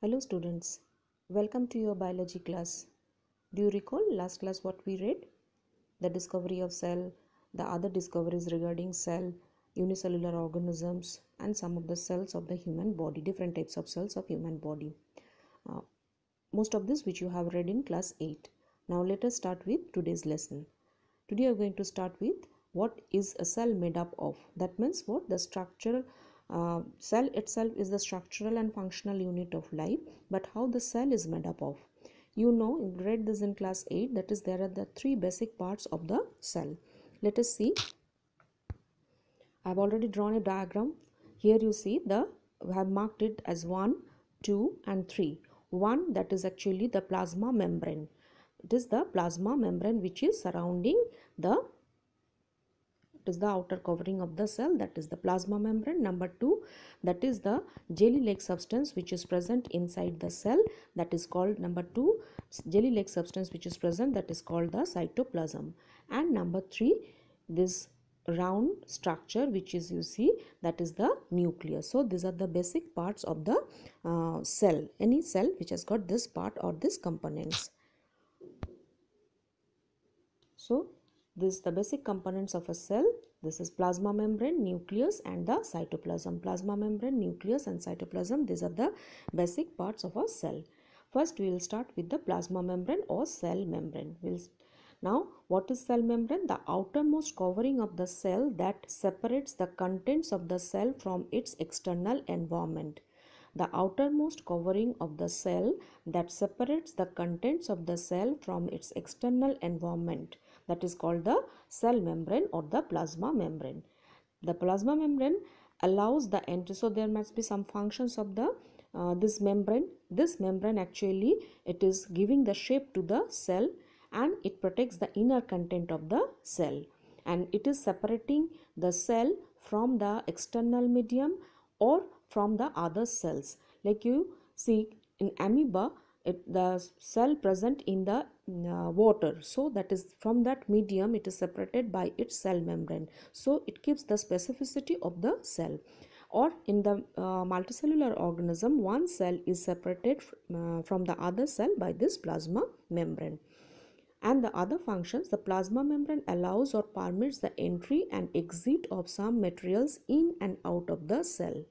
Hello students, welcome to your biology class. Do you recall last class what we read? The discovery of cell, the other discoveries regarding cell, unicellular organisms and some of the cells of the human body, different types of cells of human body. Uh, Most of this which you have read in class 8. Now let us start with today's lesson. Today we are going to start with what is a cell made up of. That means what the structural cell itself is the structural and functional unit of life, but how the cell is made up of. You know, you read this in class 8, that is there are the three basic parts of the cell. Let us see. I have already drawn a diagram. Here you see we have marked it as 1, 2 and 3. 1, that is actually the plasma membrane. It is the plasma membrane which is surrounding the outer covering of the cell, that is the plasma membrane. Number 2, that is the jelly like substance which is present inside the cell, that is called number 2 jelly like substance which is present, that is called the cytoplasm. And number 3, this round structure which is you see, that is the nucleus. So these are the basic parts of the cell, any cell which has got this part or this components. So this is the basic components of a cell. This is plasma membrane, nucleus and the cytoplasm. Plasma membrane, nucleus and cytoplasm, these are the basic parts of a cell. First we will start with the plasma membrane or cell membrane. Now what is cell membrane? The outermost covering of the cell that separates the contents of the cell from its external environment. The outermost covering of the cell that separates the contents of the cell from its external environment, that is called the cell membrane or the plasma membrane. The plasma membrane allows the entry, so there must be some functions of the this membrane. This membrane actually it is giving the shape to the cell and it protects the inner content of the cell, and it is separating the cell from the external medium or from the other cells. Like you see in amoeba, the cell present in the water, so that is from that medium it is separated by its cell membrane, so it keeps the specificity of the cell. Or in the multicellular organism, one cell is separated from the other cell by this plasma membrane. And the other functions, the plasma membrane allows or permits the entry and exit of some materials in and out of the cell.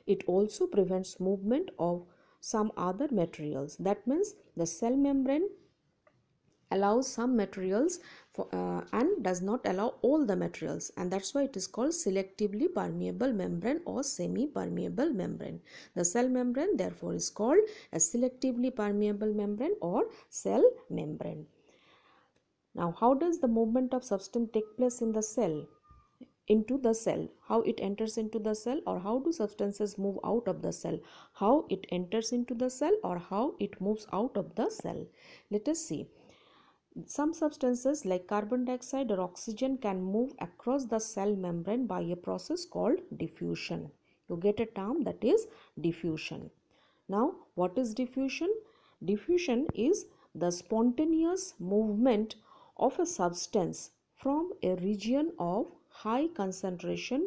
It also prevents movement of some other materials. That means the cell membrane allows some materials and does not allow all the materials, and that's why it is called selectively permeable membrane or semi-permeable membrane. The cell membrane therefore is called a selectively permeable membrane or cell membrane. Now how does the movement of substance take place in the cell? Into the cell, how it enters into the cell, or how do substances move out of the cell, how it enters into the cell or how it moves out of the cell. Let us see. Some substances like carbon dioxide or oxygen can move across the cell membrane by a process called diffusion. You get a term, that is diffusion. Now what is diffusion? Diffusion is the spontaneous movement of a substance from a region of high concentration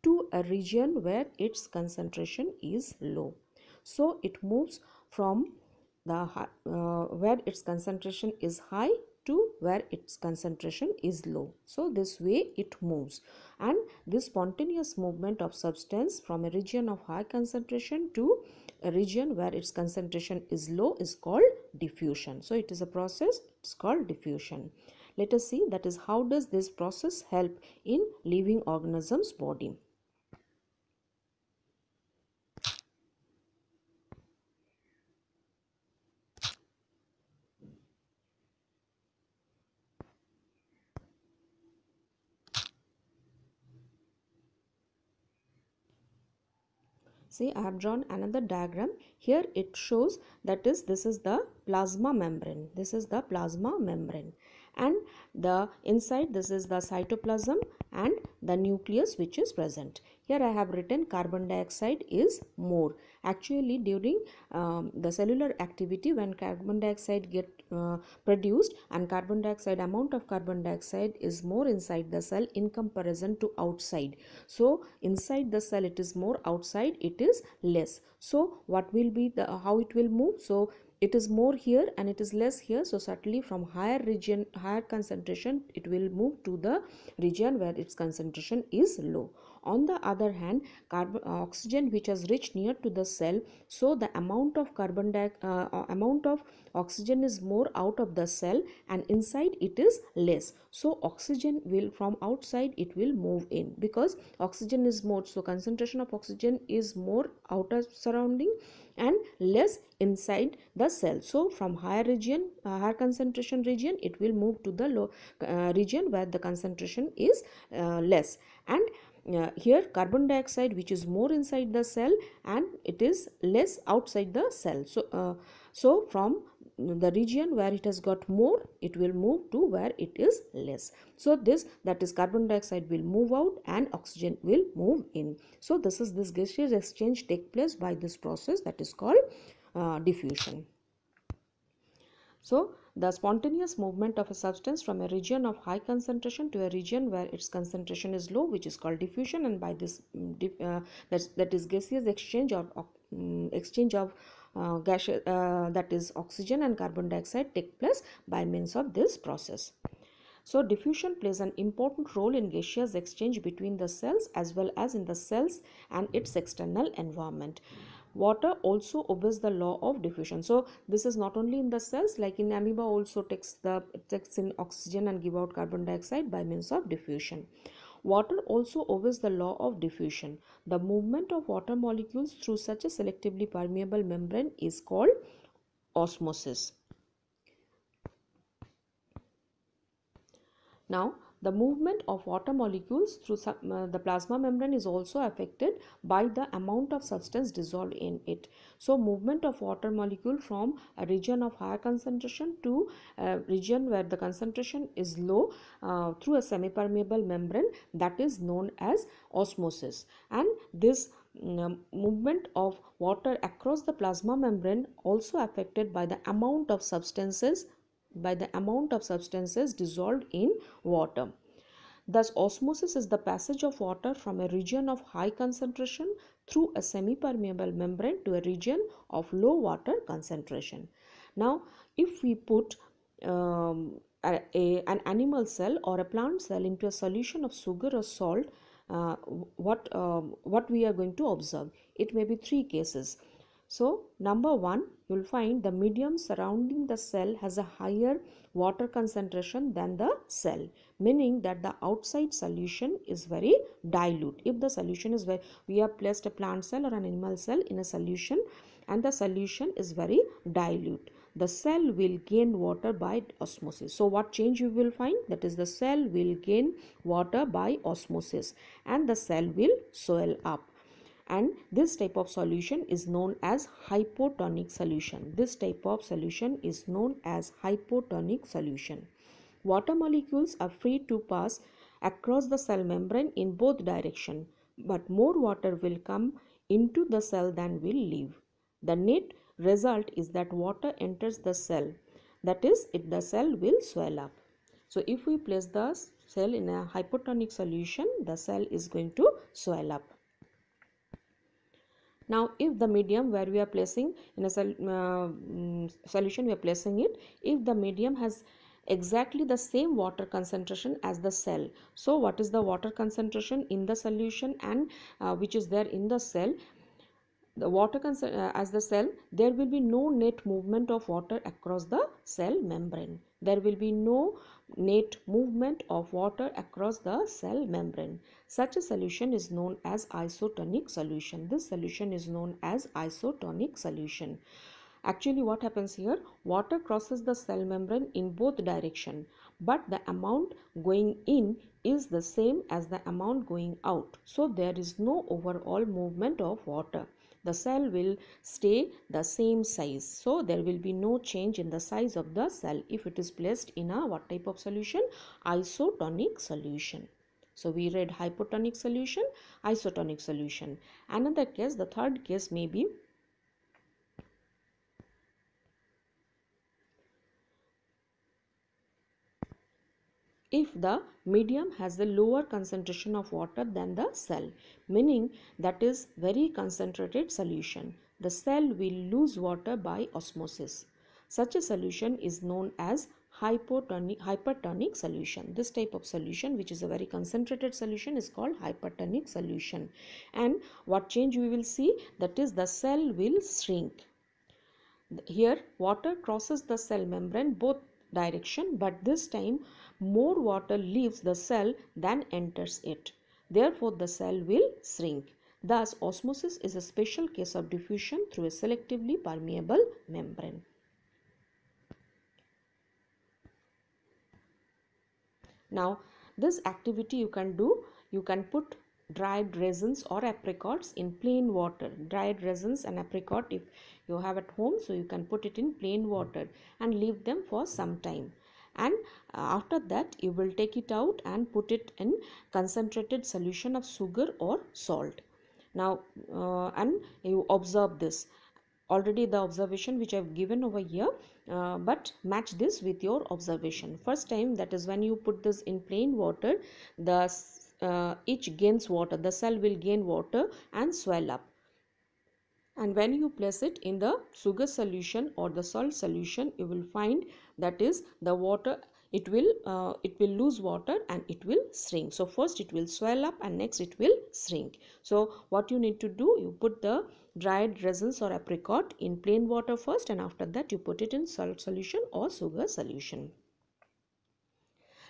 to a region where its concentration is low. So it moves from the where its concentration is high to where its concentration is low. So this way it moves, and this spontaneous movement of substance from a region of high concentration to a region where its concentration is low is called diffusion. So it is a process, it's called diffusion. Let us see, that is how does this process help in living organisms body. See, I have drawn another diagram. Here it shows that is this is the plasma membrane. This is the plasma membrane, and the inside this is the cytoplasm and the nucleus which is present. Here I have written carbon dioxide is more. Actually, during the cellular activity, when carbon dioxide get produced, and carbon dioxide, amount of carbon dioxide is more inside the cell in comparison to outside. So inside the cell it is more, outside it is less. So what will be the, how it will move? So it is more here and it is less here, so certainly from higher region, higher concentration, it will move to the region where its concentration is low. On the other hand, oxygen which has reached near to the cell, so the amount of amount of oxygen is more out of the cell and inside it is less. So oxygen will, from outside it will move in, because oxygen is more, so concentration of oxygen is more outer surrounding and less inside the cell. So from higher region, higher concentration region, it will move to the low region where the concentration is less. And here carbon dioxide which is more inside the cell and it is less outside the cell. So from the region where it has got more, it will move to where it is less. So this, that is, carbon dioxide will move out and oxygen will move in. So this gaseous exchange take place by this process that is called diffusion. So the spontaneous movement of a substance from a region of high concentration to a region where its concentration is low, which is called diffusion, and by this that is gaseous exchange or exchange of gas, that is oxygen and carbon dioxide, take place by means of this process. So diffusion plays an important role in gaseous exchange between the cells as well as in the cells and its external environment. Water also obeys the law of diffusion. So this is not only in the cells, like in amoeba also takes in oxygen and give out carbon dioxide by means of diffusion. Water also obeys the law of diffusion. The movement of water molecules through such a selectively permeable membrane is called osmosis. Now, the movement of water molecules through the plasma membrane is also affected by the amount of substance dissolved in it. So, movement of water molecule from a region of higher concentration to a region where the concentration is low through a semi-permeable membrane, that is known as osmosis. And this movement of water across the plasma membrane also affected by the amount of substances dissolved in water. Thus, osmosis is the passage of water from a region of high concentration through a semi-permeable membrane to a region of low water concentration. Now, if we put an animal cell or a plant cell into a solution of sugar or salt, what we are going to observe? It may be three cases. So, number one, you will find the medium surrounding the cell has a higher water concentration than the cell, meaning that the outside solution is very dilute. If the solution is we have placed a plant cell or an animal cell in a solution and the solution is very dilute, the cell will gain water by osmosis. So what change you will find? That is, the cell will gain water by osmosis and the cell will swell up. And this type of solution is known as hypotonic solution. This type of solution is known as hypotonic solution. Water molecules are free to pass across the cell membrane in both directions, but more water will come into the cell than will leave. The net result is that water enters the cell. That is, the cell will swell up. So if we place the cell in a hypotonic solution, the cell is going to swell up. Now, if the medium where we are placing in a solution, we are placing it, if the medium has exactly the same water concentration as the cell. So, what is the water concentration in the solution and which is there in the cell? The water as the cell, there will be no net movement of water across the cell membrane. There will be no net movement of water across the cell membrane. Such a solution is known as isotonic solution. This solution is known as isotonic solution. Actually, what happens here? Water crosses the cell membrane in both directions, but the amount going in is the same as the amount going out. So, there is no overall movement of water. The cell will stay the same size. So, there will be no change in the size of the cell if it is placed in a what type of solution? Isotonic solution. So we read hypotonic solution, isotonic solution. Another case, the third case may be if the medium has the lower concentration of water than the cell, meaning that is very concentrated solution. The cell will lose water by osmosis. Such a solution is known as hypertonic solution. This type of solution, which is a very concentrated solution, is called hypertonic solution. And what change we will see, that is the cell will shrink. Here water crosses the cell membrane both direction, but this time more water leaves the cell than enters it. Therefore the cell will shrink. Thus osmosis is a special case of diffusion through a selectively permeable membrane. Now this activity you can do, you can put dried raisins or apricots in plain water. Dried raisins and apricot if you have at home, so you can put it in plain water and leave them for some time. And after that you will take it out and put it in concentrated solution of sugar or salt. Now and you observe this. Already the observation which I have given over here, but match this with your observation. First time, that is when you put this in plain water, the each gains water, the cell will gain water and swell up. And when you place it in the sugar solution or the salt solution, you will find that is the water, it will lose water and it will shrink. So first it will swell up and next it will shrink. So what you need to do, you put the dried raisins or apricot in plain water first, and after that you put it in salt solution or sugar solution.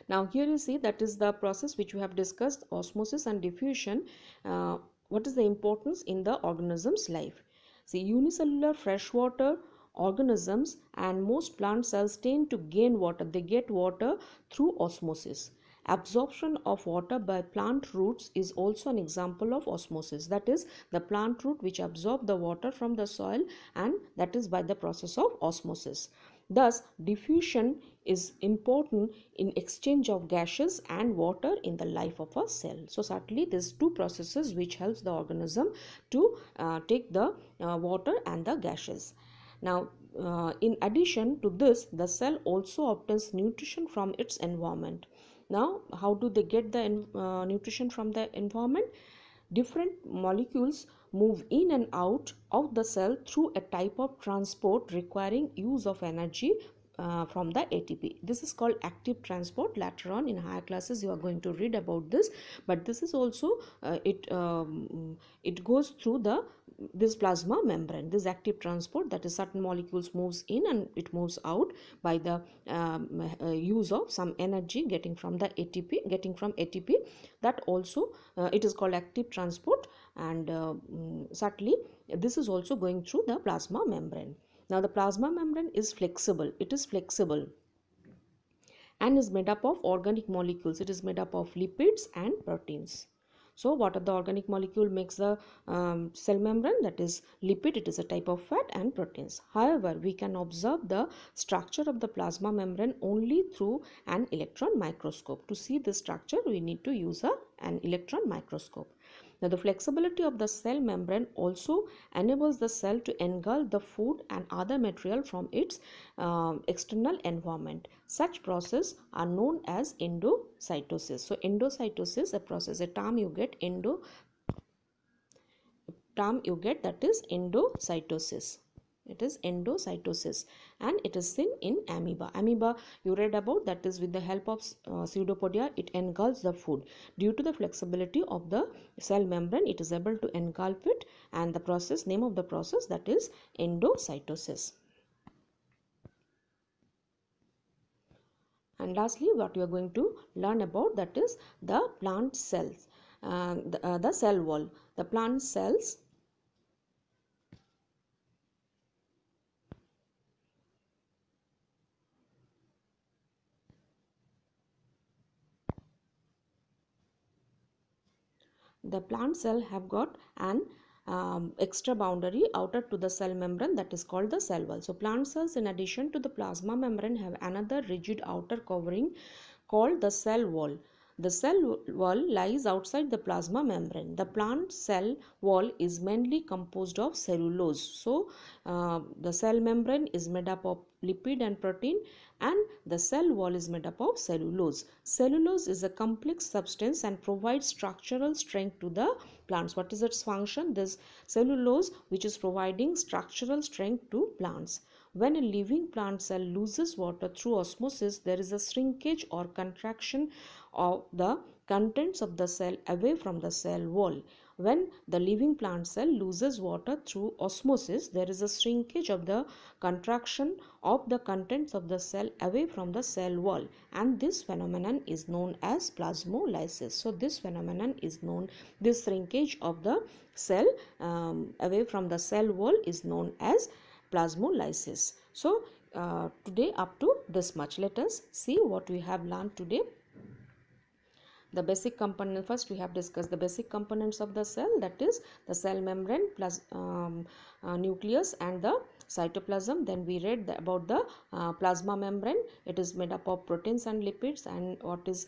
Now here you see, that is the process which we have discussed, osmosis and diffusion. What is the importance in the organism's life? See, unicellular freshwater organisms and most plant cells tend to gain water. They get water through osmosis. Absorption of water by plant roots is also an example of osmosis. That is the plant root which absorb the water from the soil, and that is by the process of osmosis. Thus, diffusion is important in exchange of gases and water in the life of a cell. So, certainly these two processes which helps the organism to take the water and the gases. Now, in addition to this, the cell also obtains nutrition from its environment. Now, how do they get the nutrition from the environment? Different molecules move in and out of the cell through a type of transport requiring use of energy from the ATP. This is called active transport. Later on in higher classes you are going to read about this, but this is also it goes through this plasma membrane, this active transport, that is certain molecules moves in and it moves out by the use of some energy getting from the ATP, that also it is called active transport, and certainly this is also going through the plasma membrane. Now the plasma membrane is flexible. It is flexible and is made up of organic molecules. It is made up of lipids and proteins. So what are the organic molecule makes the cell membrane? That is lipid, it is a type of fat, and proteins. However, we can observe the structure of the plasma membrane only through an electron microscope. To see this structure, we need to use an electron microscope. Now, the flexibility of the cell membrane also enables the cell to engulf the food and other material from its external environment. Such processes are known as endocytosis. So, endocytosis, a process, a term you get that is endocytosis. It is endocytosis, and it is seen in amoeba. Amoeba you read about, that is with the help of pseudopodia it engulfs the food. Due to the flexibility of the cell membrane, it is able to engulf it, and the process, name of the process, that is endocytosis. And lastly, what we are going to learn about, that is the plant cells, the cell wall. The plant cells cell have got an extra boundary outer to the cell membrane, that is called the cell wall. So plant cells, in addition to the plasma membrane, have another rigid outer covering called the cell wall. The cell wall lies outside the plasma membrane. The plant cell wall is mainly composed of cellulose. So, the cell membrane is made up of lipid and protein, and the cell wall is made up of cellulose. Cellulose is a complex substance and provides structural strength to the plants. What is its function? This cellulose which is providing structural strength to plants. When a living plant cell loses water through osmosis, there is a shrinkage or contraction of the contents of the cell away from the cell wall. When the living plant cell loses water through osmosis, there is a shrinkage of the contraction of the contents of the cell away from the cell wall, and this phenomenon is known as plasmolysis. So this phenomenon is known, this shrinkage of the cell away from the cell wall is known as plasmolysis. So today up to this much. Let us see what we have learned today. The basic component, first we have discussed the basic components of the cell, that is the cell membrane plus nucleus and the cytoplasm. Then we read about the plasma membrane. It is made up of proteins and lipids, and what is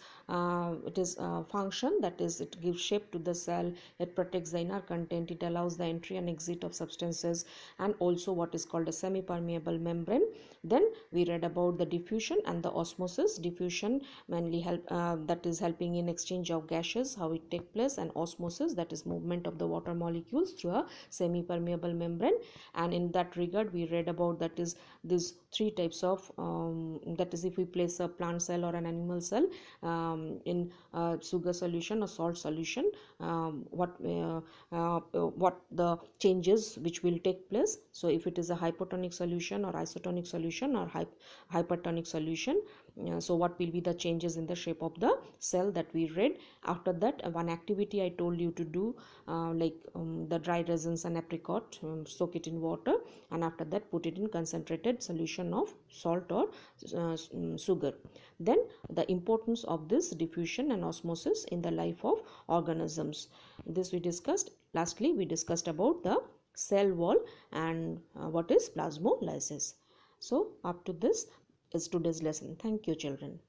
function, that is it gives shape to the cell, it protects the inner content, it allows the entry and exit of substances, and also what is called a semi-permeable membrane. Then we read about the diffusion and the osmosis. Diffusion mainly that is helping in exchange of gases, how it take place, and osmosis, that is movement of the water molecules through a semi-permeable membrane. And in that regard we read about, that is these three types of that is if we place a plant cell or an animal cell in sugar solution or salt solution, what the changes which will take place. So if it is a hypotonic solution or isotonic solution or hypertonic solution, so what will be the changes in the shape of the cell, that we read. After that, one activity I told you to do, like the dry raisins and apricot, soak it in water, and after that put it in concentrated solution of salt or sugar. Then the importance of this diffusion and osmosis in the life of organisms, this we discussed. Lastly, we discussed about the cell wall and what is plasmolysis. So up to this is today's lesson. Thank you, children.